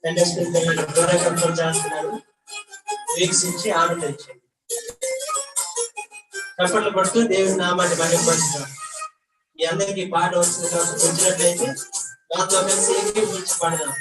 Sunday school పిల్లలు ద్వారా control చేస్తున్నారు, వీక్షించి ఆనందించండి. చప్పట్లు పడుతూ దేవుని నామాన్ని మహిమపరుస్తాం. మీ అందరికీ పాట వచ్చినట్లయితే దాంతో కలిసి ఏకీభవించి పాడదాం.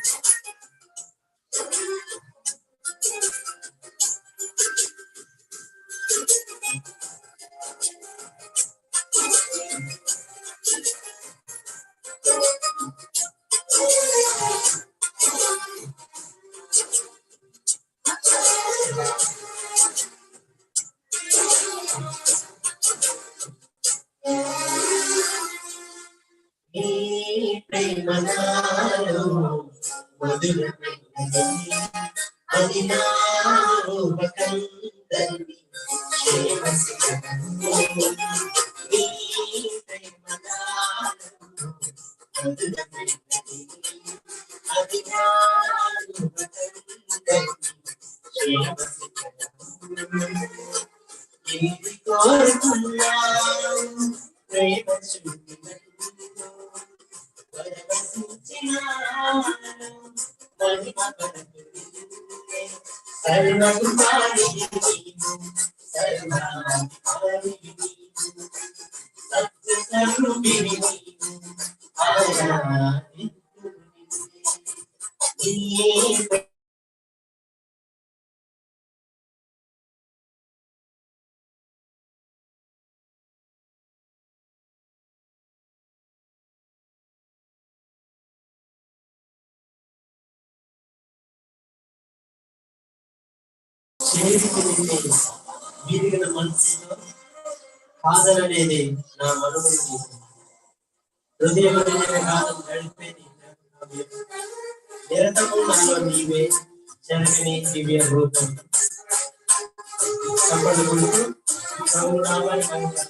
ప్రేమనాలో మొదలుపెట్టినది అది నా రూపకందరి క్షేమశిఖరము. నీ ప్రేమనాలో మొదలుపెట్టినది అది నా రూపకందరి క్షేమశిఖరము. ఇది కోరుకున్నావు ప్రేమ చూపినది విరిగిన మనసులో కాదననేది నా మనసు హృదయం కాలం గడిపేది నిరతము నాలో నీవే చరకని దివ్య రూపం. సంపడుకుంటూ ప్రభు నామాన్ని కనుగొంటాం.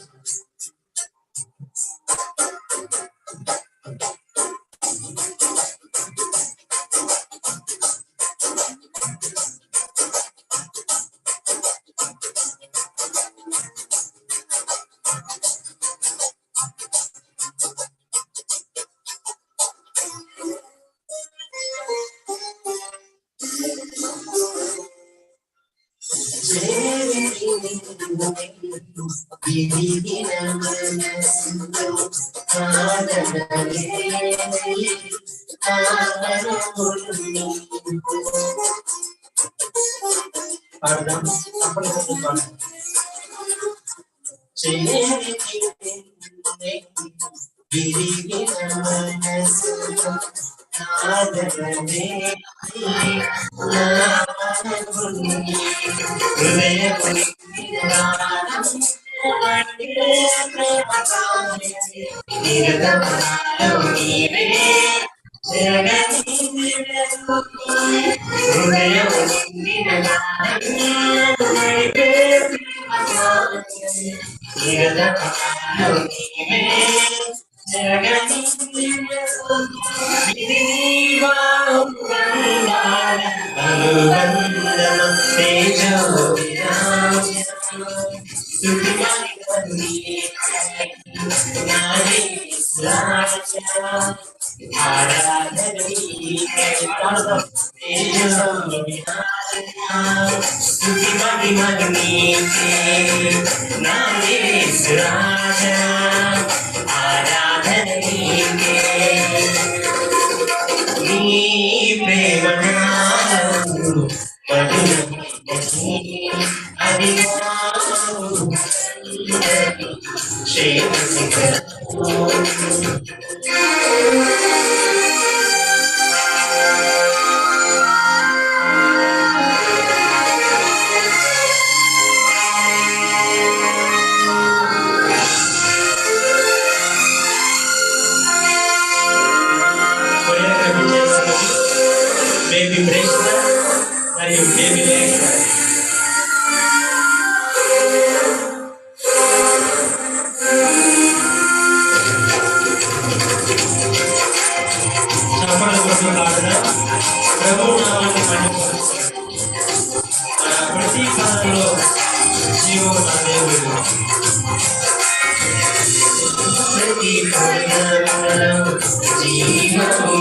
జీవము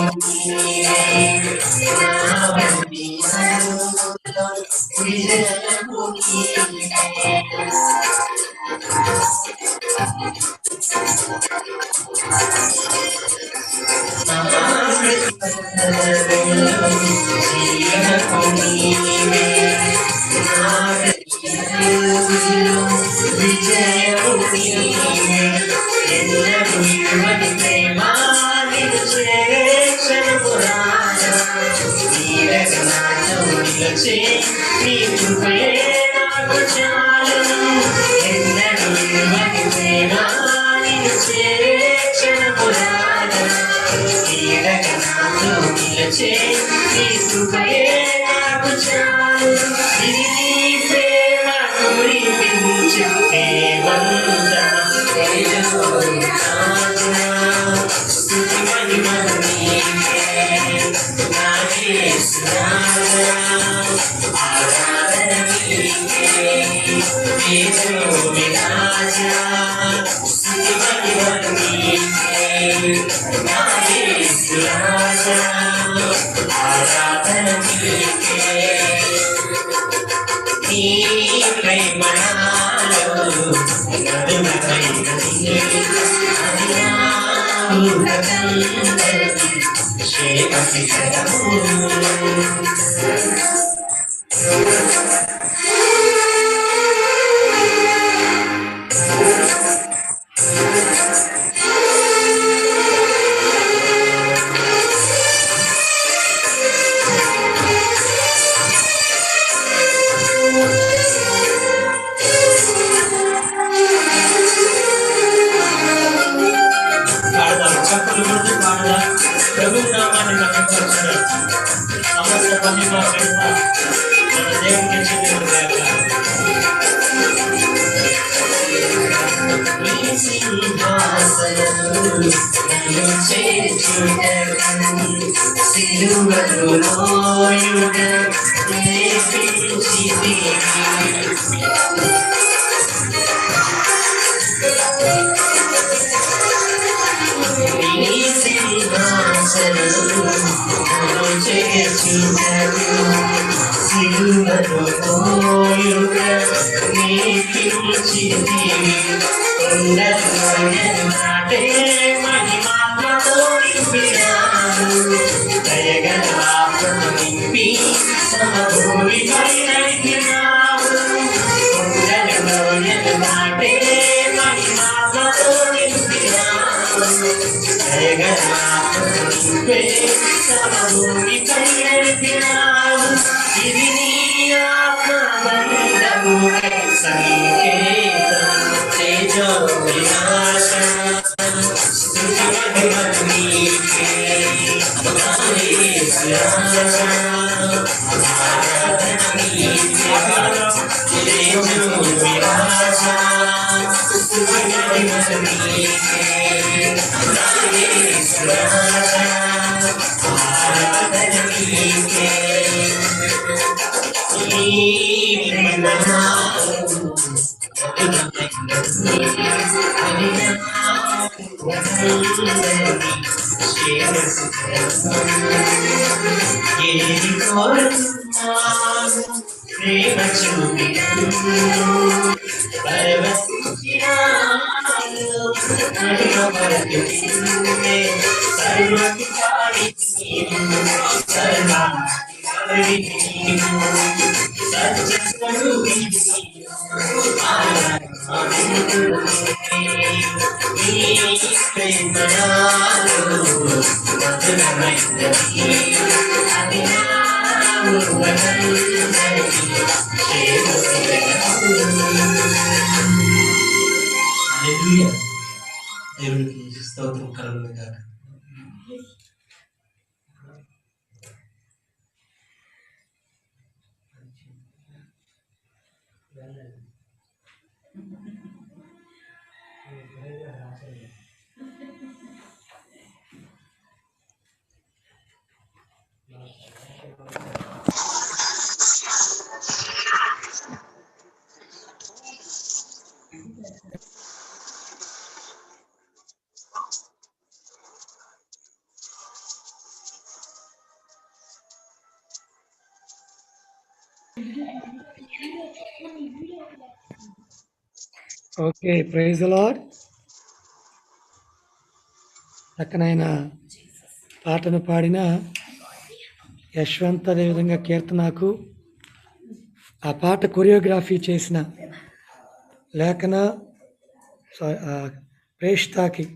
దేవునికి స్తోత్రం కలుగును గాక. Okay, praise the Lord. చక్కనైన పాటను పాడిన యశ్వంత్, అదేవిధంగా కీర్తనకు, ఆ పాట కొరియోగ్రఫీ చేసిన లేఖన, ప్రేష్ఠాకి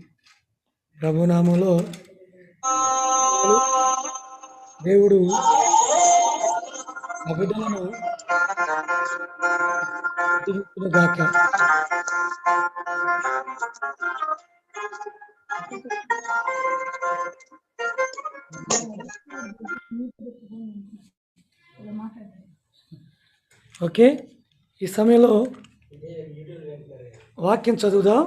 ప్రభునామంలో దేవుడు ఆ బిడ్డలను గాక. ఓకే, ఈ సమయంలో వాక్యం చదువుదాం.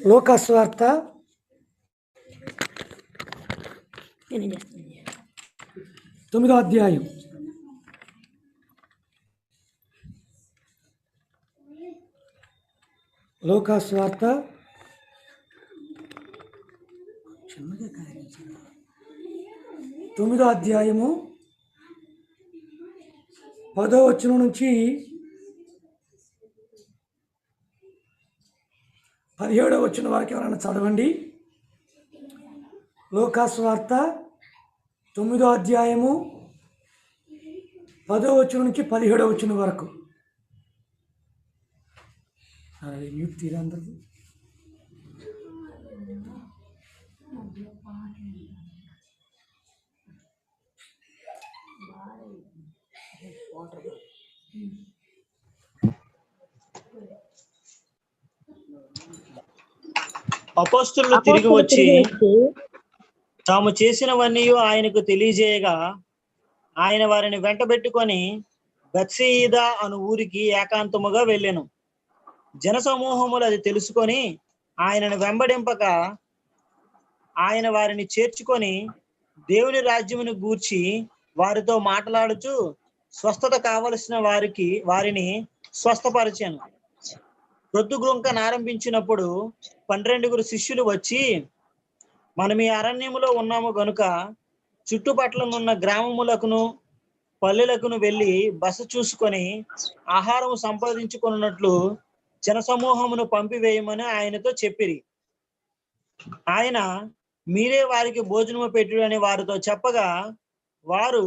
లూకా సువార్త 9వ అధ్యాయం. లూకా సువార్త 9వ అధ్యాయము 10వ వచనం నుంచి 17వ వచనం వరకు ఎవరైనా చదవండి. లూకా సువార్త 9వ అధ్యాయము 10వ వచనం నుంచి 17వ వచనం వరకు. మ్యూట్ తీరా అందరూ. అపోస్తలులు తిరిగి వచ్చి తాము చేసినవన్నీ ఆయనకు తెలియజేయగా, ఆయన వారిని వెంటబెట్టుకొని బెత్సయిదా అను ఊరికి ఏకాంతముగా వెళ్ళెను. జనసమూహములు అది తెలుసుకొని ఆయనను వెంబడింపక, ఆయన వారిని చేర్చుకొని దేవుని రాజ్యమును గూర్చి వారితో మాట్లాడుచూ స్వస్థత కావలసిన వారిని స్వస్థపరిచాను. ప్రొద్దుగుంకనారంభించినప్పుడు 12 శిష్యులు వచ్చి, మనం ఈ అరణ్యములో ఉన్నాము గనుక చుట్టుపట్లనున్న గ్రామములకును పల్లెలకును వెళ్ళి బస చూసుకొని ఆహారము సంపాదించుకున్నట్లు జనసమూహమును పంపివేయమని ఆయనతో చెప్పిరి. ఆయన, మీరే వారికి భోజనము పెట్టుడని వారితో చెప్పగా, వారు,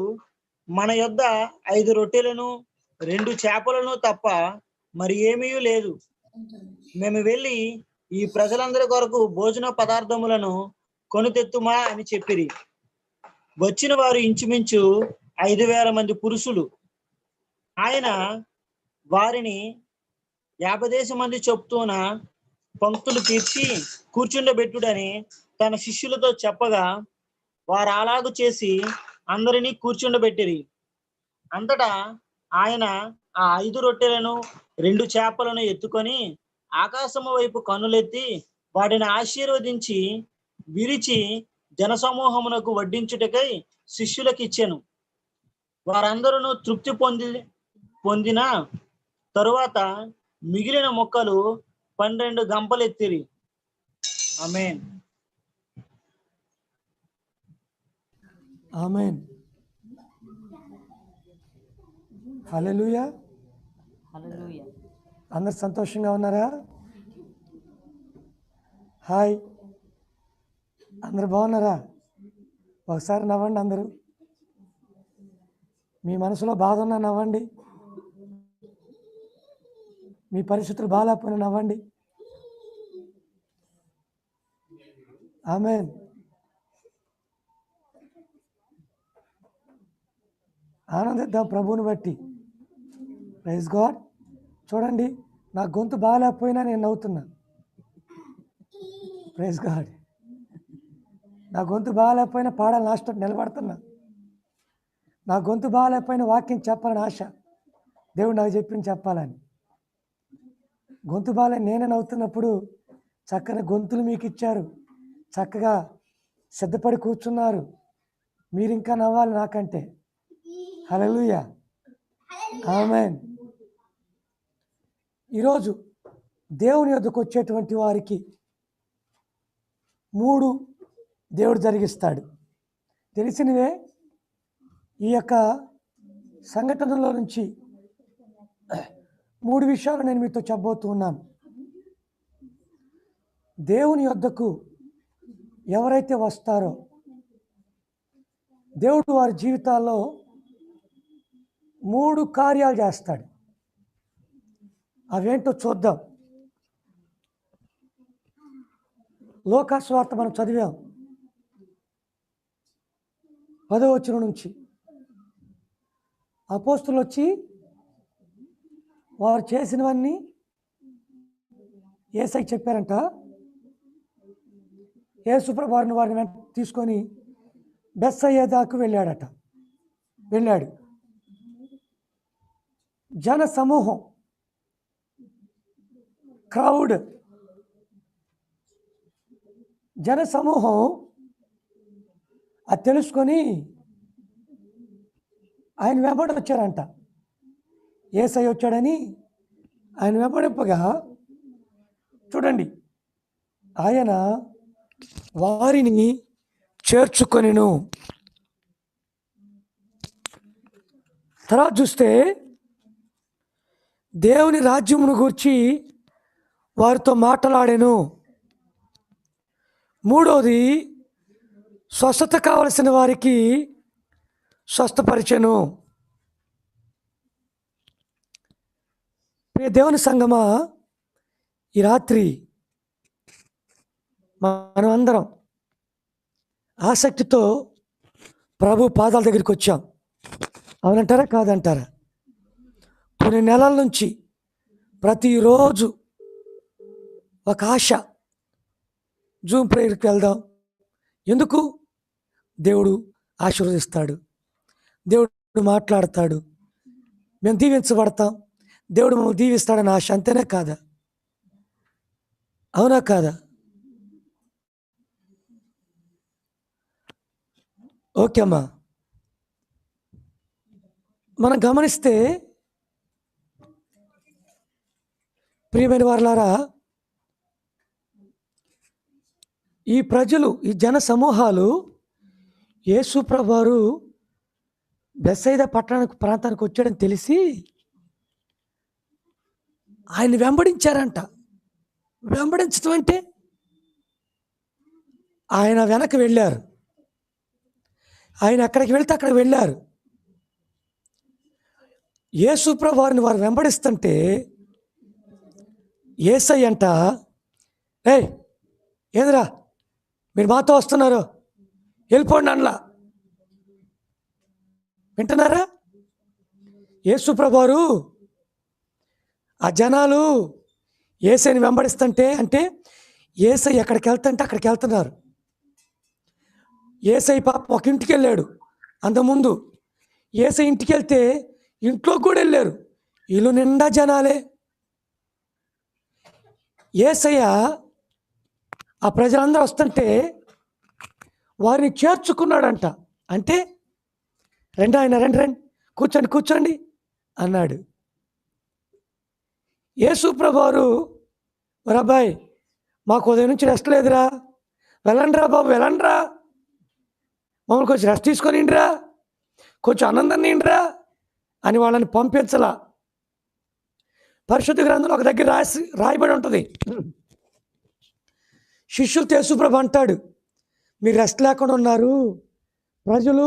మన యొద్ద 5 రొట్టెలను 2 చేపలను తప్ప మరి ఏమీ లేదు. మేము వెళ్ళి ఈ ప్రజలందరి కొరకు భోజన పదార్థములను కొనుతెత్తుమా అని చెప్పిరి. వచ్చిన వారు ఇంచుమించు 5,000 మంది పురుషులు. ఆయన వారిని 50 మంది చొప్పున పంక్తులు తీర్చి కూర్చుండబెట్టుడని తన శిష్యులతో చెప్పగా, వారు అలాగు చేసి అందరినీ కూర్చుండబెట్టిరి. అంతటా ఆయన ఆ 5 రొట్టెలను 2 చేపలను ఎత్తుకొని ఆకాశము వైపు కన్నులెత్తి వాటిని ఆశీర్వదించి విరిచి జనసమూహమునకు వడ్డించుటకై శిష్యులకు ఇచ్చెను. వారందరూ తృప్తి పొందిన తరువాత మిగిలిన మొక్కలు 12 గంపలెత్తిరి. ఆమేన్. ఆమేన్. హల్లెలూయా. అందరు సంతోషంగా ఉన్నారా? హాయ్, అందరు బాగున్నారా? ఒకసారి నవ్వండి అందరూ. మీ మనసులో బాధ ఉన్నా నవ్వండి, మీ పరిస్థితులు బాగాలేకపోయినా నవ్వండి. ఆమేన్. ఆనందిద్దాం ప్రభువుని బట్టి. Praise God. చూడండి, నా గొంతు బాగాలేకపోయినా నేను నవ్వుతున్నా. Praise God. నా గొంతు బాగాలేకపోయినా పాడాలని ఆశతో నిలబడుతున్నా. నా గొంతు బాగాలేకపోయినా వాక్యం చెప్పాలని ఆశ. దేవుడు నాకు చెప్పింది చెప్పాలని. గొంతు బాగాలే నేనే నవ్వుతున్నప్పుడు చక్కని గొంతులు మీకు ఇచ్చారు, చక్కగా సిద్ధపడి కూర్చున్నారు. మీరు ఇంకా నవ్వాలి నాకంటే. హల్లెలూయా. ఆమేన్. ఈరోజు దేవుని యొద్దకు వచ్చేటువంటి వారికి 3 దేవుడు జరిగిస్తాడు. తెలిసినవే. ఈ యొక్క సంఘటనలో నుంచి 3 విషయాలు నేను మీతో చెప్పబోతూ ఉన్నాను. దేవుని యొద్దకు ఎవరైతే వస్తారో దేవుడు వారి జీవితాల్లో 3 కార్యాలు చేస్తాడు. అవేంటో చూద్దాం. లూకాసు వార్త మనం చదివాం 10వ వచనం నుంచి. అపోస్తులు వచ్చి వారు చేసినవన్నీ యేసయ్యకి చెప్పారంట. యేసుప్రభు వారిని తీసుకొని బెత్సయిదాకు వెళ్ళాడు. జన సమూహం, క్రౌడ్, జన సమూహం అది తెలుసుకొని ఆయన వెంబడి వచ్చారంట. యేసయ్య వచ్చాడని ఆయన వెంబడింపగా చూడండి, ఆయన వారిని చేర్చుకొనెను. తర్వాత చూస్తే దేవుని రాజ్యమును గూర్చి వారితో మాట్లాడాను. 3వది స్వస్థత కావలసిన వారికి స్వస్థపరిచెను. ప్రియ దేవుని సంగమా, ఈ రాత్రి మనం అందరం ఆసక్తితో ప్రభు పాదాల దగ్గరికి వచ్చాం. అవునంటారా కాదంటారా? కొన్ని నెలల నుంచి ప్రతిరోజు ఒక ఆశ, జూమ్ ప్రేయర్కి వెళ్దాం. ఎందుకు? దేవుడు ఆశీర్వదిస్తాడు, దేవుడు మాట్లాడతాడు, మేము దీవించబడతాం, దేవుడు మమ్మల్ని దీవిస్తాడని ఆశ. అంతేనా కాదా? అవునా కాదా? ఓకే అమ్మా. మనం గమనిస్తే ప్రియమైన వారలారా, ఈ ప్రజలు, ఈ జన సమూహాలు యేసుప్రభు వారు బెత్సయిదా ప్రాంతానికి వచ్చాడని తెలిసి ఆయన వెంబడించారంట. వెంబడించడం అంటే ఆయన వెనక వెళ్ళారు. ఆయన ఎక్కడికి వెళ్తే అక్కడికి వెళ్ళారు. యేసుప్రభు వారిని వారు వెంబడిస్తుంటే యేసయ్య అంట, ఏయ్ ఏందిరా మీరు మాతో వస్తున్నారు, వెళ్ళిపోండి అనలా. వింటున్నారా? యేసుప్రభు వారు ఆ జనాలు యేసయ్యని వెంబడిస్తుంటే, అంటే యేసయ్య ఎక్కడికి వెళ్తుంటే అక్కడికి వెళ్తున్నారు. యేసయ్య పాప ఒక ఇంటికి వెళ్ళాడు. అంతకుముందు యేసయ్య ఇంటికి వెళ్తే ఇంట్లోకి కూడా వెళ్ళారు. ఇల్లు నిండా జనాలే. యేసయ్య ఆ ప్రజలందరూ వస్తుంటే వారిని చేర్చుకున్నాడంట. అంటే రండి ఆయన, రండి కూర్చోండి అన్నాడు. యేసుప్రభు వారు, అబ్బాయి మాకు ఉదయం నుంచి రెస్ట్ లేదురా, వెళ్ళండి రా బాబు, వెళ్ళండి రా, మమ్మల్ని కొంచెం రెస్ట్ తీసుకొనిండిరా, కొంచెం ఆనందం నిండిరా అని వాళ్ళని పంపించలా. పరిశుద్ధ గ్రంథంలో ఒక దగ్గర రాయబడి ఉంటుంది. శిష్యులతో యేసుప్రభు అంటాడు, మీరు రెస్ట్ లేకుండా ఉన్నారు, ప్రజలు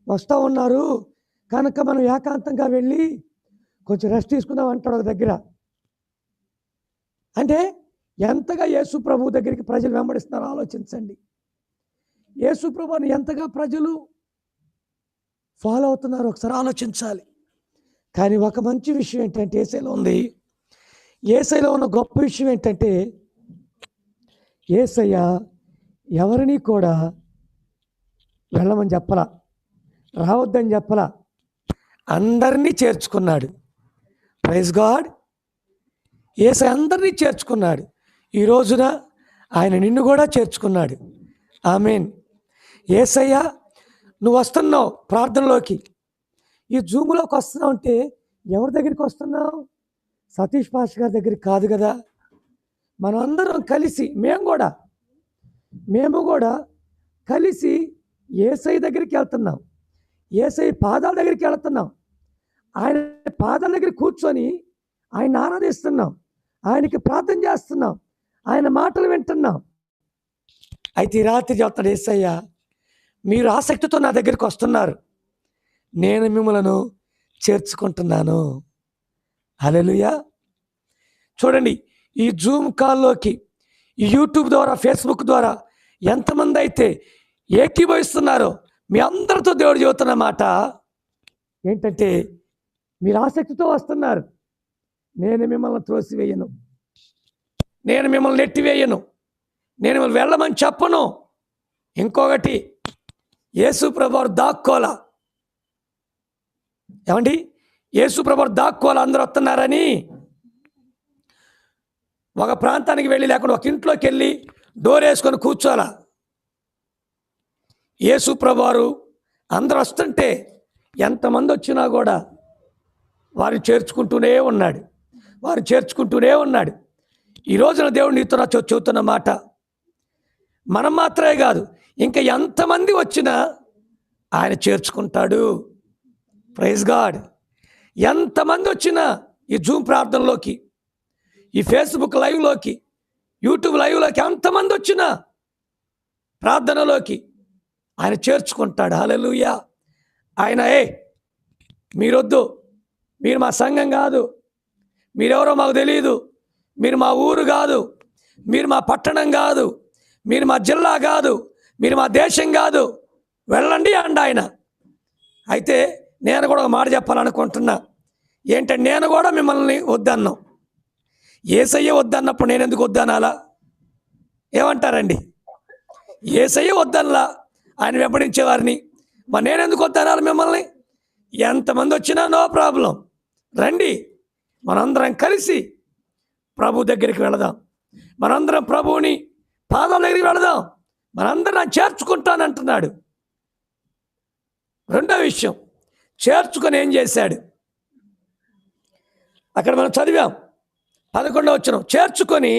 వస్తూ ఉన్నారు కనుక మనం ఏకాంతంగా వెళ్ళి కొంచెం రెస్ట్ తీసుకుందాం అంటాడు ఒక దగ్గర. అంటే ఎంతగా యేసుప్రభు దగ్గరికి ప్రజలు వెంబడిస్తున్నారో ఆలోచించండి. యేసుప్రభుని ఎంతగా ప్రజలు ఫాలో అవుతున్నారో ఒకసారి ఆలోచించాలి. కానీ ఒక మంచి విషయం ఏంటంటే యేసయ్యలో ఉంది. యేసయ్యలో ఉన్న గొప్ప విషయం ఏంటంటే యేసయ్య ఎవరిని కూడా వెళ్ళమని చెప్పలా, రావద్దని చెప్పలా, అందరినీ చేర్చుకున్నాడు. Praise God. యేసయ్య అందరినీ చేర్చుకున్నాడు. ఈ రోజున ఆయన నిన్ను కూడా చేర్చుకున్నాడు. ఆమేన్. యేసయ్య నువ్వు వస్తున్నావు ప్రార్థనలోకి, ఈ జూమ్లోకి వస్తున్నావు అంటే ఎవరి దగ్గరికి వస్తున్నావు? సతీష్ పాష గారి దగ్గరికి కాదు కదా. మనం అందరం కలిసి మేము కూడా కలిసి యేసయ్య దగ్గరికి వెళ్తున్నాం, యేసయ్య పాదాల దగ్గరికి వెళ్తున్నాం. ఆయన పాదాల దగ్గర కూర్చొని ఆయన ఆరాధిస్తున్నాం, ఆయనకి ప్రార్థన చేస్తున్నాం, ఆయన మాటలు వింటున్నాం. అయితే ఈ రాత్రి చెప్తాడు యేసయ్య, మీరు ఆసక్తితో నా దగ్గరికి వస్తున్నారు, నేను మిమ్మలను చేర్చుకుంటున్నాను. హల్లెలూయా. చూడండి, ఈ జూమ్ కాల్లోకి, ఈ యూట్యూబ్ ద్వారా, ఫేస్బుక్ ద్వారా ఎంతమంది అయితే ఏకీభవిస్తున్నారో మీ అందరితో దేవుడు చెబుతున్న మాట ఏంటంటే, మీరు ఆసక్తితో వస్తున్నారు, నేను మిమ్మల్ని త్రోసివేయను, నేను మిమ్మల్ని నెట్టివేయను, నేను మిమ్మల్ని వెళ్ళమని చెప్పను. ఇంకొకటి, యేసు ప్రభువారు దాక్కోలా. ఏమండి, యేసు ప్రభువారు దాక్కోలా అందరూ వస్తున్నారని ఒక ప్రాంతానికి వెళ్ళి, లేకుండా ఒక ఇంట్లోకి వెళ్ళి డోర్ వేసుకొని కూర్చోాలా. యేసు ప్రభువారు అందరూ వస్తుంటే ఎంతమంది వచ్చినా కూడా వారిని చేర్చుకుంటూనే ఉన్నాడు, వారు చేర్చుకుంటూనే ఉన్నాడు. ఈ రోజున దేవుడు నీతో చెబుతున్న మాట, మనం మాత్రమే కాదు, ఇంకా ఎంతమంది వచ్చినా ఆయన చేర్చుకుంటాడు. Praise God. ఎంతమంది వచ్చినా ఈ జూమ్ ప్రార్థనలోకి, ఈ ఫేస్బుక్ లైవ్లోకి, యూట్యూబ్ లైవ్లోకి ఎంతమంది వచ్చినా ప్రార్థనలోకి ఆయన చేర్చుకుంటాడు. హల్లెలూయా. ఆయన మీరొద్దు, మీరు మా సంఘం కాదు, మీరెవరో మాకు తెలియదు, మీరు మా ఊరు కాదు, మీరు మా పట్టణం కాదు, మీరు మా జిల్లా కాదు, మీరు మా దేశం కాదు, వెళ్ళండి అండి ఆయన. అయితే నేను కూడా ఒక మాట చెప్పాలనుకుంటున్నా. ఏంటంటే, నేను కూడా మిమ్మల్ని వద్దన్నాం. యేసయ్య వద్దన్నప్పుడు నేను ఎందుకు వద్దనాలా? ఏమంటారండి? యేసయ్య వద్దనలా ఆయన వెంబడించేవారిని, మరి నేను ఎందుకు వద్దనాలి మిమ్మల్ని? ఎంతమంది వచ్చినా నో ప్రాబ్లం, రండి, మనందరం కలిసి ప్రభు దగ్గరికి వెళదాం, మనందరం ప్రభువుని పాదాల దగ్గరికి వెళదాం, మనందరం నేను చేర్చుకుంటానంటున్నాడు. రెండో విషయం, చేర్చుకొని ఏం చేశాడు? అక్కడ మనం చదివాం 11వ వచనం, చేర్చుకొని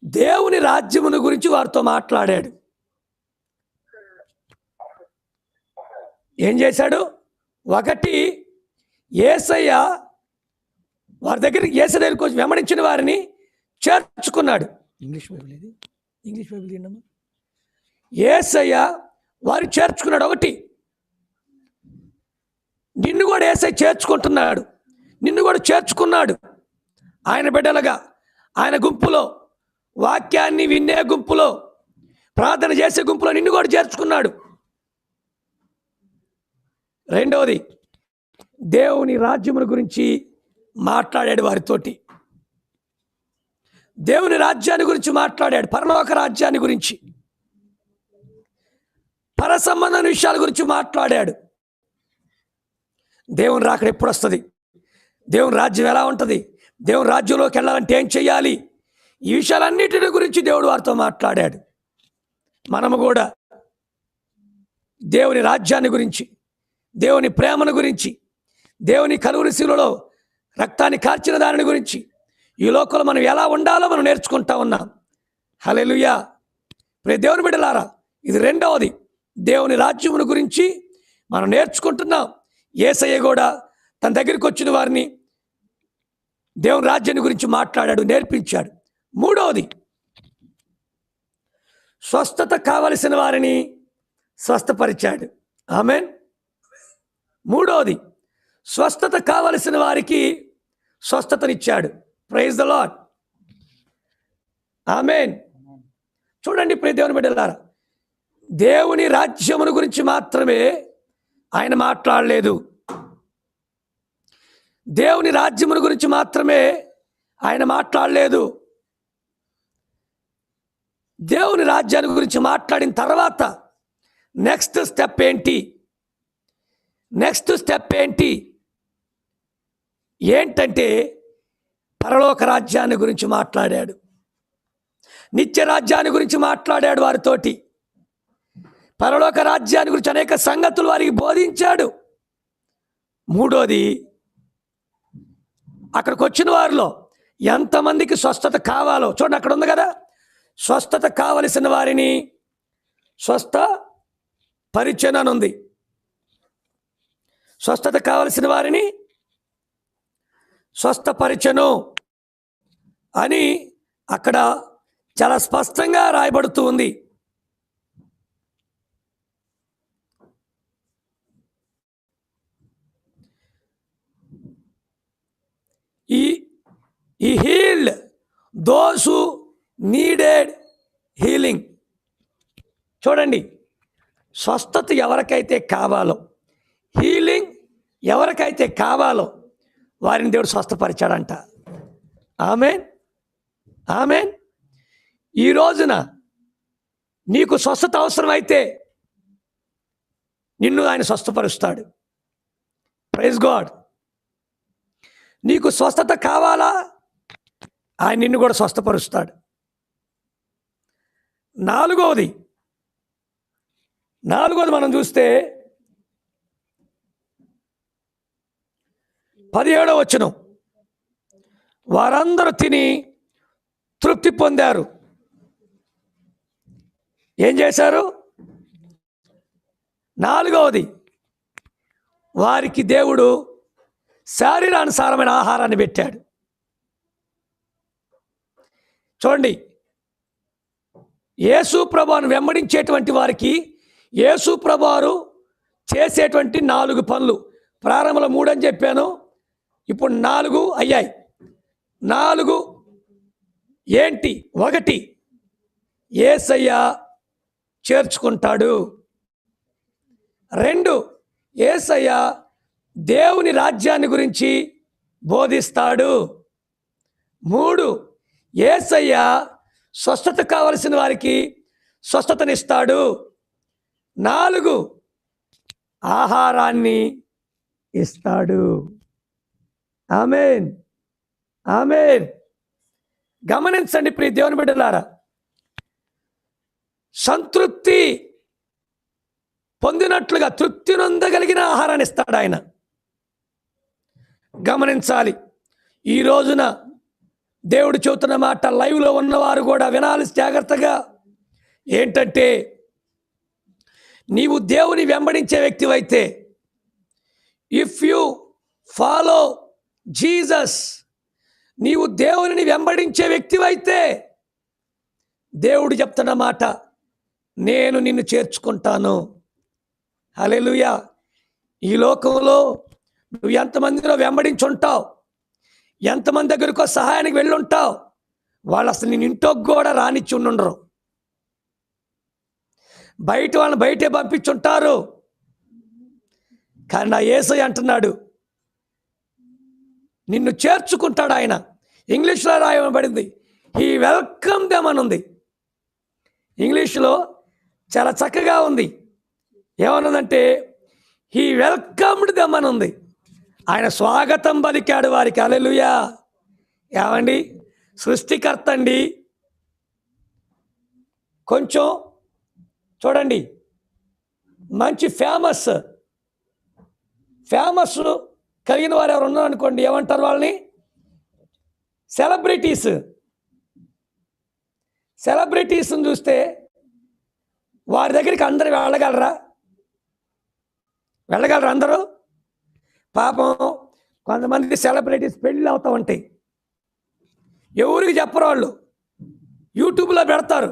దేవుని రాజ్యమును గురించి వారితో మాట్లాడాడు. ఏం చేశాడు? ఒకటి, యేసయ్య వారి దగ్గరికి, యేసయ్య దగ్గరికి వచ్చి వెంబడించిన వారిని చేర్చుకున్నాడు. ఇంగ్లీష్ బైబిల్ ఇది, ఇంగ్లీష్ బైబిల్ ఏంటమ్మా? యేసయ్య వారిని చేర్చుకున్నాడు. ఒకటి, నిన్ను కూడా యేసయ్య చేర్చుకుంటున్నాడు, నిన్ను కూడా చేర్చుకున్నాడు. ఆయన బిడ్డలుగా, ఆయన గుంపులో, వాక్యాన్ని వినే గుంపులో, ప్రార్థన చేసే గుంపులో నిన్ను కూడా చేర్చుకున్నాడు. రెండవది, దేవుని రాజ్యముల గురించి మాట్లాడాడు వారితోటి. దేవుని రాజ్యాన్ని గురించి మాట్లాడాడు, పరలోక రాజ్యాన్ని గురించి, పర సంబంధమైన విషయాల గురించి మాట్లాడాడు. దేవుని రాకడ ఎప్పుడు వస్తుంది, దేవుని రాజ్యం ఎలా ఉంటుంది, దేవుని రాజ్యంలోకి వెళ్ళాలంటే ఏం చెయ్యాలి, ఈ విషయాలన్నిటిని గురించి దేవుడు వారితో మాట్లాడాడు. మనము కూడా దేవుని రాజ్యాన్ని గురించి, దేవుని ప్రేమను గురించి, దేవుని కలువరి శిలువలో రక్తాన్ని కార్చిన దానిని గురించి, ఈ లోకంలో మనం ఎలా ఉండాలో మనం నేర్చుకుంటా ఉన్నాం. హల్లెలూయా. ప్రియ దేవుని బిడ్డలారా, ఇది రెండవది, దేవుని రాజ్యమును గురించి మనం నేర్చుకుంటున్నాం. యేసయ్య కూడా తన దగ్గరికి వచ్చిన వారిని దేవుని రాజ్యాన్ని గురించి మాట్లాడాడు, నేర్పించాడు. మూడవది, స్వస్థత కావలసిన వారిని స్వస్థపరిచాడు. ఆమేన్. మూడవది, స్వస్థత కావలసిన వారికి స్వస్థతనిచ్చాడు. Praise the Lord. ఆమేన్. చూడండి ప్రియ దేవుని బిడ్డలారా, దేవుని రాజ్యమును గురించి మాత్రమే ఆయన మాట్లాడలేదు, దేవుని రాజ్యమును గురించి మాత్రమే ఆయన మాట్లాడలేదు. దేవుని రాజ్యాన్ని గురించి మాట్లాడిన తర్వాత నెక్స్ట్ స్టెప్ ఏంటి? నెక్స్ట్ స్టెప్ ఏంటి ఏంటంటే, పరలోక రాజ్యాన్ని గురించి మాట్లాడాడు, నిత్య రాజ్యాన్ని గురించి మాట్లాడాడు వారితోటి. పరలోక రాజ్యాన్ని గురించి అనేక సంగతులు వారికి బోధించాడు. మూడోది, అక్కడికి వచ్చిన వారిలో ఎంతమందికి స్వస్థత కావాలో చూడండి, అక్కడ ఉంది కదా, స్వస్థత కావలసిన వారిని స్వస్థ పరిచయం అని ఉంది. స్వస్థత కావలసిన వారిని స్వస్థపరిచెను అని అక్కడ చాలా స్పష్టంగా రాయబడుతూ ఉంది. He healed those who needed healing. చూడండి, స్వస్థత ఎవరికైతే కావాలో, హీలింగ్ ఎవరికైతే కావాలో వారిని దేవుడు స్వస్థపరిచాడంట. ఆమేన్, ఆమేన్. ఈ రోజున నీకు స్వస్థత అవసరమైతే నిన్ను ఆయన స్వస్థపరుస్తాడు. Praise God. నీకు స్వస్థత కావాలా, ఆయన నిన్ను కూడా స్వస్థపరుస్తాడు. నాలుగవది మనం చూస్తే 17వ వచనం, వారందరూ తిని తృప్తి పొందారు. ఏం చేశారు? నాలుగవది, వారికి దేవుడు శారీరానుసారమైన ఆహారాన్ని పెట్టాడు. చూడండి, యేసు ప్రభువును వెంబడించేటువంటి వారికి యేసు ప్రభువారు చేసేటువంటి 4 పనులు. ప్రారంభంలో 3 అని చెప్పాను, ఇప్పుడు 4 అయ్యాయి. 4 ఏంటి? 1, యేసయ్య చేర్చుకుంటాడు. 2, యేసయ్య దేవుని రాజ్యాన్ని గురించి బోధిస్తాడు. 3, యేసయ్య స్వస్థత కావలసిన వారికి స్వస్థతనిస్తాడు. 4, ఆహారాన్ని ఇస్తాడు. ఆమేన్, ఆమేన్. గమనించండి ప్రియ దేవుని బిడ్డలారా, సంతృప్తి పొందినట్లుగా తృప్తి నొందగలిగిన ఆహారాన్ని ఇస్తాడు ఆయన. గమనించాలి. ఈ రోజున దేవుడు చెబుతున్న మాట లైవ్లో ఉన్నవారు కూడా వినాలి జాగ్రత్తగా. ఏంటంటే, నీవు దేవుని వెంబడించే వ్యక్తివైతే, ఇఫ్ యు ఫాలో జీసస్, నీవు దేవుని వెంబడించే వ్యక్తివైతే దేవుడు చెప్తున్న మాట, నేను నిన్ను చేర్చుకుంటాను. హల్లెలూయా. ఈ లోకంలో నువ్వు ఎంతమందిలో వెంబడించుంటావు, ఎంతమంది దగ్గరకో సహాయానికి వెళ్ళుంటావు, వాళ్ళు అసలు నేను ఇంట్లోకి కూడా రానిచ్చి ఉండరు. బయట వాళ్ళని బయటే పంపించుంటారు. కానీ నా యేసయ్య అంటున్నాడు, నిన్ను చేర్చుకుంటాడు ఆయన. ఇంగ్లీష్లో రాయబడింది, హీ వెల్కమ్ దెమ్ అని ఉంది. ఇంగ్లీష్లో చాలా చక్కగా ఉంది. ఏమన్నదంటే, హీ వెల్కమ్డ్ దెమ్ అని ఉంది. ఆయన స్వాగతం పలికాడు వారికి. హల్లెలూయా. ఏమండి, సృష్టికర్త అండి. కొంచెం చూడండి, మంచి ఫేమస్ కలిగిన వారు ఎవరు ఉన్నారు అనుకోండి, ఏమంటారు వాళ్ళని? సెలబ్రిటీస్ని చూస్తే వారి దగ్గరికి అందరూ వెళ్ళగలరా అందరూ? పాపం కొంతమంది సెలబ్రిటీస్ పెళ్ళి అవుతూ ఉంటాయి, ఎవరికి చెప్పరు. వాళ్ళు యూట్యూబ్లో పెడతారు,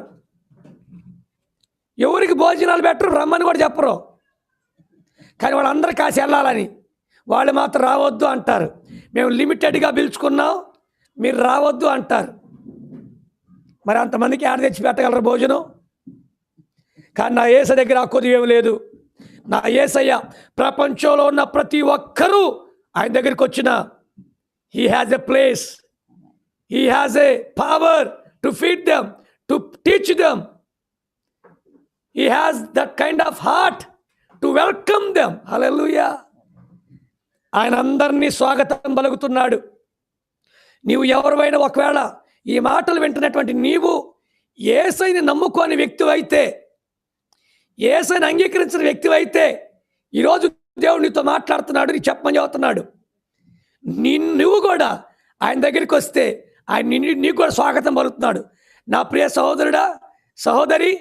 ఎవరికి భోజనాలు పెట్టరు, రమ్మని కూడా చెప్పరు. కానీ వాళ్ళందరూ కాసి వెళ్ళాలని, వాళ్ళు మాత్రం రావద్దు అంటారు. మేము లిమిటెడ్గా పిలుచుకున్నాం, మీరు రావద్దు అంటారు. మరి అంతమందికి ఆడ తెచ్చి పెట్టగలరు భోజనం? కానీ నా యేసయ్య దగ్గర ఆ కొద్ది ఏమి లేదు. నా యేసయ్య ప్రపంచంలో ఉన్న ప్రతి ఒక్కరూ ఆయన దగ్గరికి వచ్చిన, he has a place, he has a power to feed them, to teach them. He has that kind of heart to welcome them. హల్లెలూయా. ఆయన అందరినీ స్వాగతం పలుకుతున్నాడు. నీవు ఎవరివైనా ఒకవేళ ఈ మాటలు వింటున్నటువంటి నీవు యేసయ్యని నమ్ముకోని వ్యక్తివైతే, యేసయ్యని అంగీకరించిన వ్యక్తివైతే, ఈరోజు దేవుడు నీతో మాట్లాడుతున్నాడు, నీకు చెప్పమని చెబుతున్నాడు. నువ్వు కూడా ఆయన దగ్గరికి వస్తే ఆయన నీకు కూడా స్వాగతం పలుకుతున్నాడు. నా ప్రియ సహోదరుడా, సహోదరి,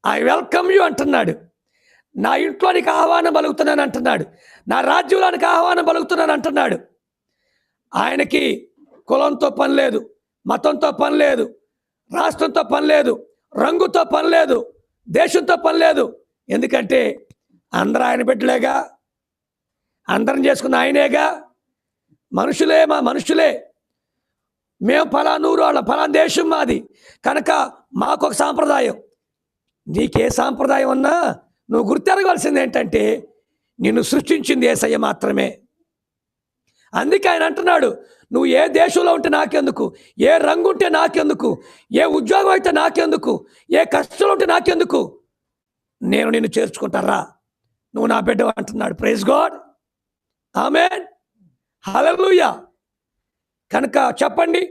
ఐ వెల్కమ్ యూ అంటున్నాడు. నా ఇంట్లో నీకు ఆహ్వానం పలుకుతున్నాను అంటున్నాడు, నా రాజ్యంలో నీకు ఆహ్వానం పలుకుతున్నాను అంటున్నాడు. ఆయనకి కులంతో పని లేదు, మతంతో పని లేదు, రాష్ట్రంతో పని లేదు, రంగుతో పని లేదు, దేశంతో పని లేదు. ఎందుకంటే అందరూ ఆయన బిడ్డలేగా, అందరం చేసుకున్న ఆయనేగా. మనుషులే, మా మనుషులే, మేము ఫలానూరు వాళ్ళ ఫలానా దేశం మాది కనుక మాకొక సాంప్రదాయం. నీకే సాంప్రదాయం ఉన్నా నువ్వు గుర్తెరగవలసింది ఏంటంటే నిన్ను సృష్టించింది యేసయ్య మాత్రమే. అందుకే ఆయన అంటున్నాడు, నువ్వు ఏ దేశంలో ఉంటే నాకెందుకు, ఏ రంగు ఉంటే నాకెందుకు, ఏ ఉద్యోగం అయితే నాకెందుకు, ఏ కష్టంలో ఉంటే నాకెందుకు, నేను నిన్ను చేర్చుకుంటారా, నువ్వు నా బిడ్డ అంటున్నాడు. ప్రైజ్ గాడ్, ఆమేన్, హల్లెలూయా. కనుక చెప్పండి,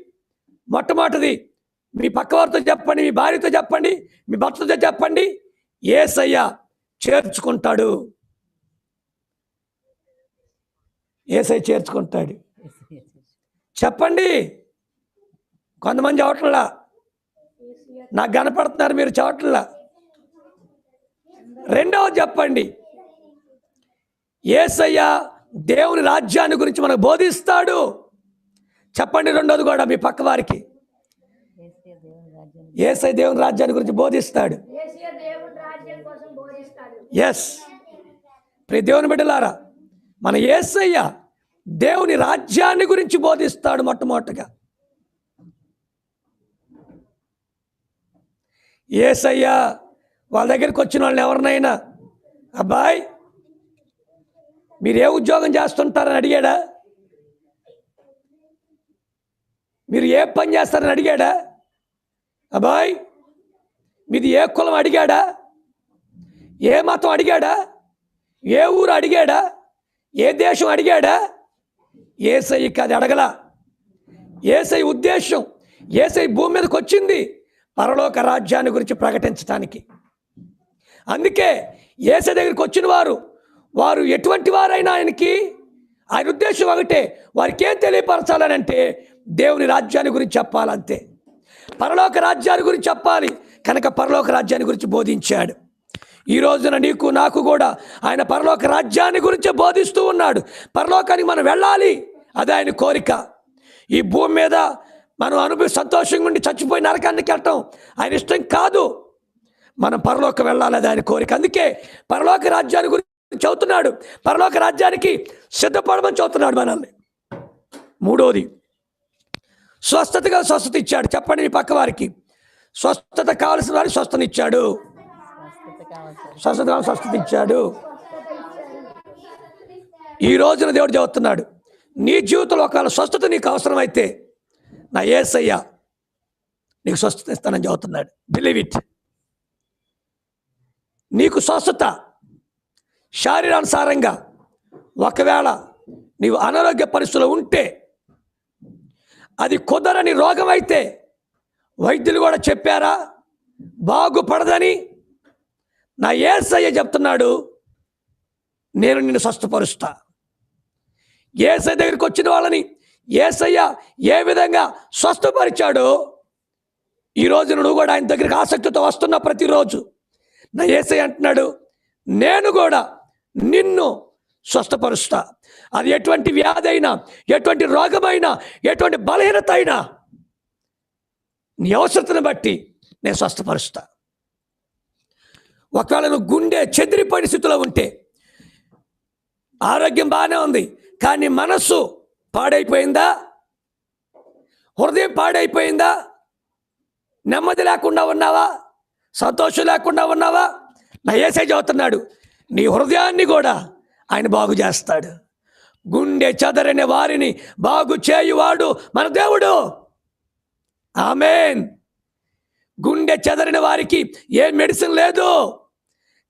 మొట్టమొదటిది మీ పక్కవారితో చెప్పండి, మీ భార్యతో చెప్పండి, మీ భర్తతో చెప్పండి, యేసయ్య చేర్చుకుంటాడు, యేసయ్య చేర్చుకుంటాడు. చెప్పండి. కొంతమంది చవట్లా, నాకు కనపడుతున్నారు, మీరు చవట్లా. రెండవది చెప్పండి, యేసయ్య దేవుని రాజ్యాన్ని గురించి మనకు బోధిస్తాడు. చెప్పండి రెండోది కూడా మీ పక్క వారికి, యేసయ్య దేవుని రాజ్యాన్ని గురించి బోధిస్తాడు. ఎస్, ప్రియ దేవుని బిడ్డలారా, మన యేసయ్య దేవుని రాజ్యాన్ని గురించి బోధిస్తాడు. మొట్టమొదటిగా యేసయ్య వాళ్ళ దగ్గరికి వచ్చిన వాళ్ళని ఎవరినైనా, అబ్బాయి మీరు ఏ ఉద్యోగం చేస్తుంటారని అడిగాడా, మీరు ఏ పని చేస్తారని అడిగాడా, అబ్బాయి మీది ఏ కులం అడిగాడా, ఏ మతం అడిగాడా, ఏ ఊరు అడిగాడా, ఏ దేశం అడిగాడా? యేసయ్యకి అది అడగల. యేసయ్య ఉద్దేశం, యేసయ్య భూమి మీదకి వచ్చింది పరలోక రాజ్యాన్ని గురించి ప్రకటించడానికి. అందుకే యేసయ్య దగ్గరికి వచ్చిన వారు ఎటువంటి వారైనా ఆయన ఉద్దేశం ఒకటే, వారికి ఏం తెలియపరచాలని అంటే దేవుని రాజ్యాన్ని గురించి చెప్పాలంతే, పరలోక రాజ్యాన్ని గురించి చెప్పాలి. కనుక పరలోక రాజ్యాన్ని గురించి బోధించాడు. ఈ రోజున నీకు నాకు కూడా ఆయన పరలోక రాజ్యాన్ని గురించే బోధిస్తూ ఉన్నాడు. పరలోకానికి మనం వెళ్ళాలి, అది ఆయన కోరిక. ఈ భూమి మీద మనం సంతోషంగా ఉండి చచ్చిపోయి నరకానికి వెళ్ళటం ఆయన ఇష్టం కాదు. మనం పరలోకం వెళ్ళాలి, అది ఆయన కోరిక. అందుకే పరలోక రాజ్యాన్ని గురించి చెబుతున్నాడు, పరలోక రాజ్యానికి సిద్ధపడమని చెబుతున్నాడు మనల్ని. మూడోది, స్వస్థత ఇచ్చాడు. చెప్పండి మీ పక్క వారికి, స్వస్థత కావలసిన వారికి స్వస్థనిచ్చాడు, స్వస్థత ఇచ్చాడు. ఈ రోజున దేవుడు చెబుతున్నాడు, నీ జీవితంలో ఒకవేళ స్వస్థత నీకు అవసరమైతే నా యేసయ్య నీకు స్వస్థత ఇస్తానని చెబుతున్నాడు. Believe it. నీకు స్వస్థత శారీరానుసారంగా ఒకవేళ నీవు అనారోగ్య పరిస్థితుల్లో ఉంటే, అది కుదరని రోగం అయితే వైద్యులు కూడా చెప్పారా బాగుపడదని, నా యేసయ్య చెప్తున్నాడు, నేను నిన్ను స్వస్థపరుస్తా. యేసయ్య దగ్గరికి వచ్చిన వాళ్ళని యేసయ్య ఏ విధంగా స్వస్థపరిచాడో, ఈరోజు నువ్వు కూడా ఆయన దగ్గరికి ఆసక్తితో వస్తున్న ప్రతిరోజు నా యేసయ్య అంటున్నాడు, నేను కూడా నిన్ను స్వస్థపరుస్తా. అది ఎటువంటి వ్యాధి అయినా, ఎటువంటి రోగమైనా, ఎటువంటి బలహీనత అయినా నీ అవసరతను బట్టి నేను స్వస్థపరుస్తా. ఒకవేళ నువ్వు గుండె చెదిరిపోయిన స్థితిలో ఉంటే, ఆరోగ్యం బాగానే ఉంది కానీ మనస్సు పాడైపోయిందా, హృదయం పాడైపోయిందా, నెమ్మది లేకుండా ఉన్నావా, సంతోషం లేకుండా ఉన్నావా, నా యేసయ్య చెబుతున్నాడు, నీ హృదయాన్ని కూడా ఆయన బాగు చేస్తాడు. గుండె చెదరని వారిని బాగు చేయువాడు మన దేవుడు. ఆమేన్. గుండె చెదరిన వారికి ఏ మెడిసిన్ లేదు,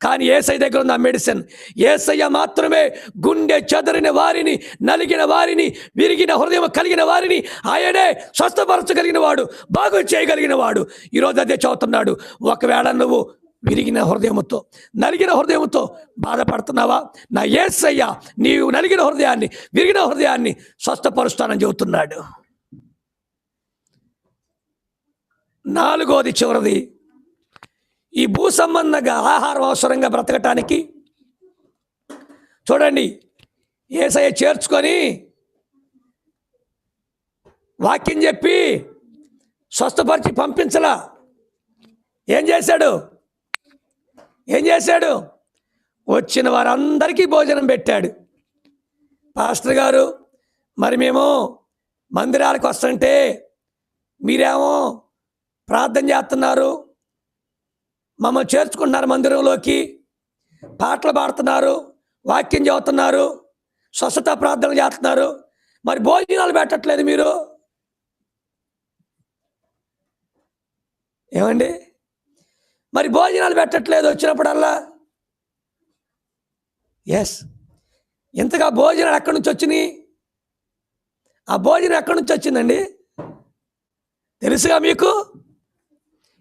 కానీ యేసయ్య దగ్గర ఉంది ఆ మెడిసిన్. యేసయ్య మాత్రమే గుండె చెదరిన వారిని, నలిగిన వారిని, విరిగిన హృదయం కలిగిన వారిని ఆయనే స్వస్థపరచగలిగిన వాడు, బాగు చేయగలిగిన వాడు. ఈరోజు అదే చదువుతున్నాడు. ఒకవేళ నువ్వు విరిగిన హృదయముతో, నలిగిన హృదయముతో బాధపడుతున్నావా, నా యేసయ్య నీవు నలిగిన హృదయాన్ని, విరిగిన హృదయాన్ని స్వస్థపరుస్తానని చెబుతున్నాడు. నాలుగోది, చివరిది, ఈ భూ సంబంధంగా ఆహారం అవసరంగా బ్రతకటానికి చూడండి, యేసయ్య చేర్చుకొని వాక్యం చెప్పి స్వస్థపరిచి పంపించలా. ఏం చేశాడు? వచ్చిన వారందరికీ భోజనం పెట్టాడు. పాస్టర్ గారు, మరి మేము మందిరాలకు వస్తుంటే మీరేమో ప్రార్థన చేస్తున్నారు, మమ్మల్ని చేర్చుకుంటున్నారు, మందిరంలోకి పాటలు పాడుతున్నారు, వాక్యం చదువుతున్నారు, స్వస్థత ప్రార్థనలు చేస్తున్నారు, మరి భోజనాలు పెట్టట్లేదు మీరు ఏమండి? మరి భోజనాలు పెట్టట్లేదు వచ్చినప్పుడల్లా. ఎస్, ఇంతగా భోజనాలు ఎక్కడి నుంచి వచ్చినాయి? ఆ భోజనం ఎక్కడి నుంచి వచ్చిందండి? తెలుసుగా మీకు?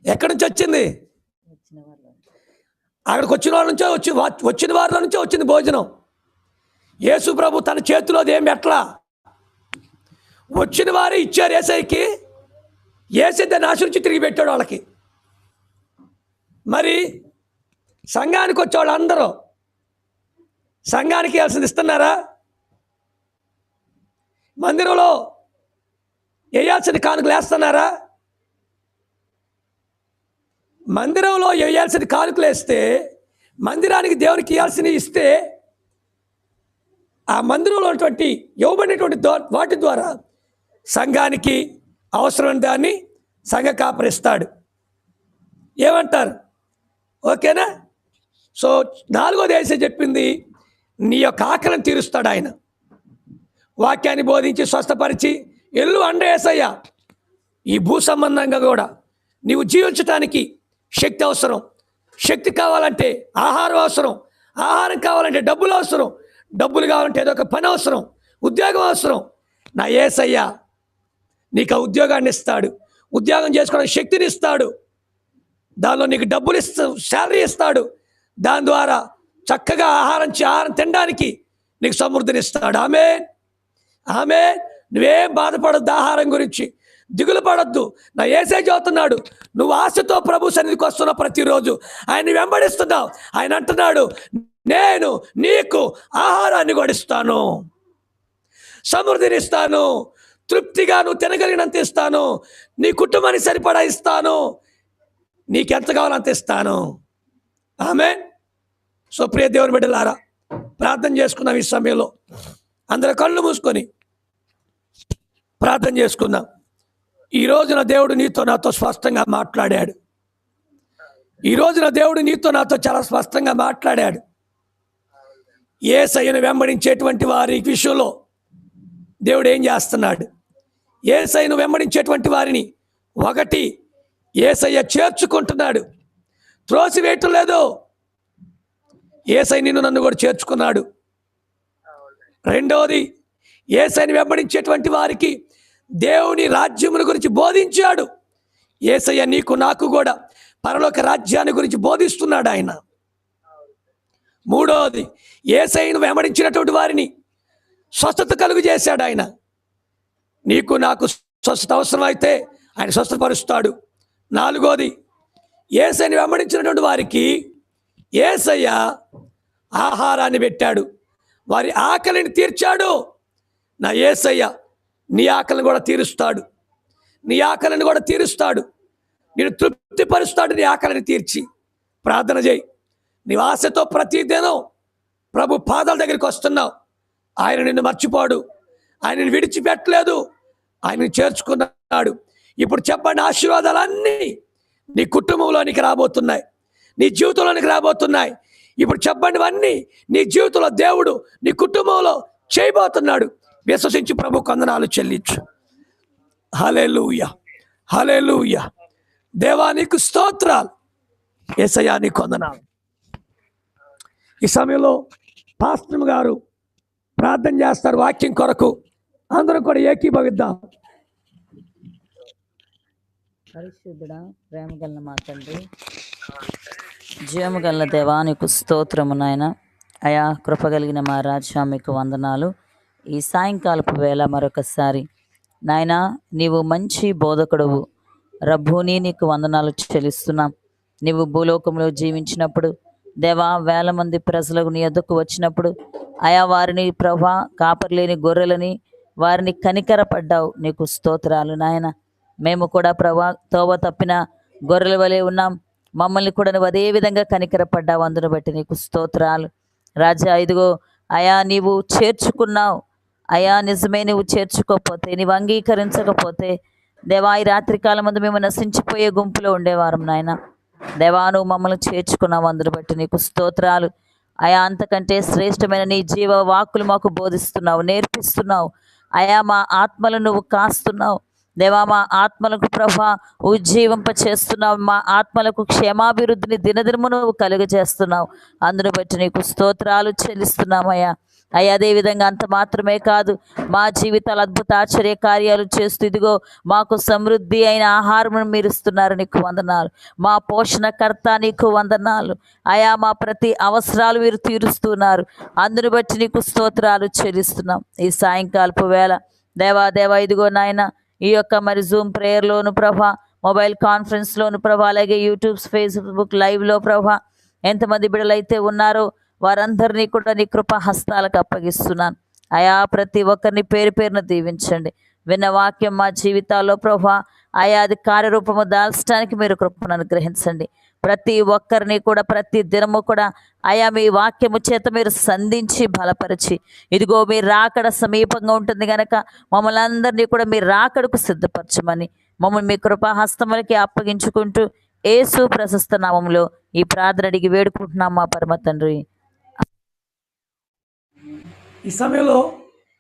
ఎక్కడి నుంచి వచ్చింది? అక్కడికి వచ్చిన వాళ్ళ నుంచో వచ్చిన వారిలో నుంచో వచ్చింది భోజనం. యేసు ప్రభు తన చేతిలోది ఏం పెట్టలా, వచ్చిన వారే ఇచ్చారు యేసయ్యకి. యేసయ్య దాన్ని ఆశించి తిరిగి పెట్టాడు వాళ్ళకి. మరి సంఘానికి వచ్చేవాళ్ళు అందరూ సంఘానికి ఇవ్వాల్సింది ఇస్తున్నారా? మందిరంలో వేయాల్సిన కానుకలు వేస్తున్నారా? మందిరంలో వేయాల్సిన కానుకలు వేస్తే, మందిరానికి దేవునికి ఇవ్వాల్సినవి ఇస్తే, ఆ మందిరంలో ఉన్నటువంటి ఇవ్వబడినటువంటి వాటి ద్వారా సంఘానికి అవసరమైన దాన్ని సంఘ కాపరిస్తాడు. ఏమంటారు? ఓకేనా? సో 4వ యేసు చెప్పింది, నీ యొక్క ఆకలిని తీరుస్తాడు ఆయన. వాక్యాన్ని బోధించి స్వస్థపరిచి ఎల్లు అండ యేసయ్య. ఈ భూ సంబంధంగా కూడా నీవు జీవించటానికి శక్తి అవసరం. శక్తి కావాలంటే ఆహారం అవసరం. ఆహారం కావాలంటే డబ్బులు అవసరం. డబ్బులు కావాలంటే ఏదో ఒక పని అవసరం, ఉద్యోగం అవసరం. నా యేసయ్య నీకు ఆ ఉద్యోగాన్ని ఇస్తాడు, ఉద్యోగం చేసుకోవడానికి శక్తిని ఇస్తాడు, దానిలో నీకు డబ్బులు శాలరీ ఇస్తాడు, దాని ద్వారా చక్కగా ఆహారం తినడానికి నీకు సమృద్ధిని ఇస్తాడు. ఆమేన్, ఆమేన్. నువ్వేం బాధపడద్దు ఆహారం గురించి, దిగులు పడద్దు. నా యేసయ్య చెబుతున్నాడు, నువ్వు ఆశతో ప్రభు సన్నిధికి వస్తున్నావు, ప్రతిరోజు ఆయన వెంబడిస్తున్నావు. ఆయన అంటున్నాడు, నేను నీకు ఆహారాన్ని కూడా ఇస్తాను, సమృద్ధిని ఇస్తాను, తృప్తిగా నువ్వు తినగలిగినంత ఇస్తాను, నీ కుటుంబానికి సరిపడా ఇస్తాను, నీకెంత కావాలంత ఇస్తాను. ఆమేన్. సో ప్రియ దేవుని బిడ్డలారా, ప్రార్థన చేసుకున్నాం. ఈ సమయంలో అందరూ కళ్ళు మూసుకొని ప్రార్థన చేసుకుందాం. ఈ రోజున దేవుడు నీతో నాతో స్పష్టంగా మాట్లాడాడు. ఈ రోజున దేవుడు నీతో నాతో చాలా స్పష్టంగా మాట్లాడాడు. యేసయ్యను వెంబడించేటువంటి వారి విషయంలో దేవుడు ఏం చేస్తున్నాడు? యేసయ్యను వెంబడించేటువంటి వారిని ఒకటి, యేసయ్య చేర్చుకుంటున్నాడు, త్రోసివేయటం లేదు. యేసయ్య నిన్ను నన్ను కూడా చేర్చుకున్నాడు. రెండవది, యేసయ్యను వెంబడించేటువంటి వారికి దేవుని రాజ్యముల గురించి బోధించాడు. యేసయ్య నీకు నాకు కూడా పరలోక రాజ్యాన్ని గురించి బోధిస్తున్నాడు ఆయన. మూడవది, యేసయ్యను వెంబడించినటువంటి వారిని స్వస్థత కలుగు చేశాడు ఆయన. నీకు నాకు స్వస్థత అవసరమైతే ఆయన స్వస్థపరుస్తాడు. నాలుగోది, యేసయ్యను వెంబడించినటువంటి వారికి యేసయ్య ఆహారాన్ని పెట్టాడు, వారి ఆకలిని తీర్చాడు. నా యేసయ్య నీ ఆకలిని కూడా తీరుస్తాడు, నీ ఆకలిని కూడా తీరుస్తాడు, నేను తృప్తిపరుస్తాడు. నీ ఆకలిని తీర్చి ప్రార్థన చేయి. నీ ఆశతో ప్రతిదినం ప్రభు పాదాల దగ్గరికి వస్తున్నావు. ఆయన నిన్ను మర్చిపోడు, ఆయనను విడిచిపెట్టలేదు, ఆయనను చేర్చుకున్నాడు. ఇప్పుడు చెప్పండి, ఆశీర్వాదాలన్నీ నీ కుటుంబంలోనికి రాబోతున్నాయి, నీ జీవితంలోనికి రాబోతున్నాయి. ఇప్పుడు చెప్పండి, అన్నీ నీ జీవితంలో దేవుడు నీ కుటుంబంలో చేయబోతున్నాడు. విశ్వసించి ప్రభు వందనాలు చెల్లించు. హల్లెలూయా, హల్లెలూయా. దేవా నీకు స్తోత్రాలు, యేసయ్యా నీకు వందనాలు. ఈ సమయంలో పాస్టర్ గారు ప్రార్థన చేస్తారు వాక్యం కొరకు. అందరం కూడా ఏకీభవిద్దాం. పరిశుద్ధుడా, ప్రేమ గల మా తండ్రి, జీవము గల దేవా నీకు స్తోత్రము నాయన. అయా కృపగలిగిన మా రాజా మీకు వందనాలు. ఈ సాయంకాలపు వేళ మరొకసారి నాయన నీవు మంచి బోధకుడవు రబ్బూని, నీకు వందనాలు చెల్లిస్తున్నాం. నీవు భూలోకంలో జీవించినప్పుడు దేవా, వేల మంది ప్రజలకు నీ యొద్దకు వచ్చినప్పుడు ఆయా వారిని ప్రభా, కాపరి లేని గొర్రెలని వారిని కనికరపడ్డావు. నీకు స్తోత్రాలు నాయన. మేము కూడా ప్రభా తోవ తప్పిన గొర్రెల వలె ఉన్నాం. మమ్మల్ని కూడా నువ్వు అదే విధంగా కనికరపడ్డావు. అందును బట్టి నీకు స్తోత్రాలు రాజా. ఇదిగో అయా, నీవు చేర్చుకున్నావు అయా. నిజమే, నువ్వు చేర్చుకోకపోతే, నీవు అంగీకరించకపోతే దేవా, ఈ రాత్రికాలం ముందు మేము నశించిపోయే గుంపులో ఉండేవారం నాయన. దేవా, నువ్వు మమ్మల్ని చేర్చుకున్నావు. అందును బట్టి నీకు స్తోత్రాలు అయా. అంతకంటే శ్రేష్టమైన నీ జీవ వాక్కులు మాకు బోధిస్తున్నావు, నేర్పిస్తున్నావు అయా. మా ఆత్మలను నువ్వు కాస్తున్నావు దేవా. మా ఆత్మలకు ప్రభా ఉజ్జీవింప చేస్తున్నావు. మా ఆత్మలకు క్షేమాభివృద్ధిని దినదినము నువ్వు కలుగజేస్తున్నావు. అందును బట్టి నీకు స్తోత్రాలు చెల్లిస్తున్నామయ్యా. అయ్యా, అదేవిధంగా అంత మాత్రమే కాదు, మా జీవితాలు అద్భుత ఆశ్చర్య కార్యాలు చేస్తూ ఇదిగో మాకు సమృద్ధి అయిన ఆహారం మీరు ఇస్తున్నారు. నీకు వందనాలు. మా పోషణకర్త నీకు వందనాలు అయా. మా ప్రతి అవసరాలు మీరు తీరుస్తున్నారు. అందును బట్టి నీకు స్తోత్రాలు చెల్లిస్తున్నాం. ఈ సాయంకాలపు వేళ దేవా ఇదిగో నాయన, ఈ యొక్క మరి జూమ్ ప్రేయర్లోను ప్రభా, మొబైల్ కాన్ఫరెన్స్లోను ప్రభా, అలాగే యూట్యూబ్, ఫేస్బుక్ లైవ్లో ప్రభా, ఎంతమంది బిడ్డలైతే ఉన్నారో వారందరినీ కూడా నీ కృపా హస్తాలకు అప్పగిస్తున్నాను అయా. ప్రతి ఒక్కరిని పేరు పేరున దీవించండి. విన్న వాక్యం మా జీవితాల్లో ప్రభా అయా, అది కార్యరూపము దాల్చడానికి మీరు కృపను అనుగ్రహించండి. ప్రతి ఒక్కరిని కూడా ప్రతి దినము కూడా అయా మీ వాక్యము చేత మీరు సంధించి బలపరిచి ఇదిగో మీ రాకడ సమీపంగా ఉంటుంది కనుక మమ్మల్ని అందరినీ కూడా మీ రాకడకు సిద్ధపరచమని మమ్మల్ని మీ కృపాహస్తములకి అప్పగించుకుంటూ యేసు ప్రశస్త నామములో ఈ ప్రార్థన అడిగి వేడుకుంటున్నాం మా పరమ తండ్రి. ఈ సమయంలో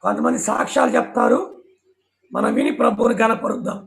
కొంతమంది సాక్ష్యాలు చెప్తారు. మనం విని ప్రభువుని గణపరుద్దాం.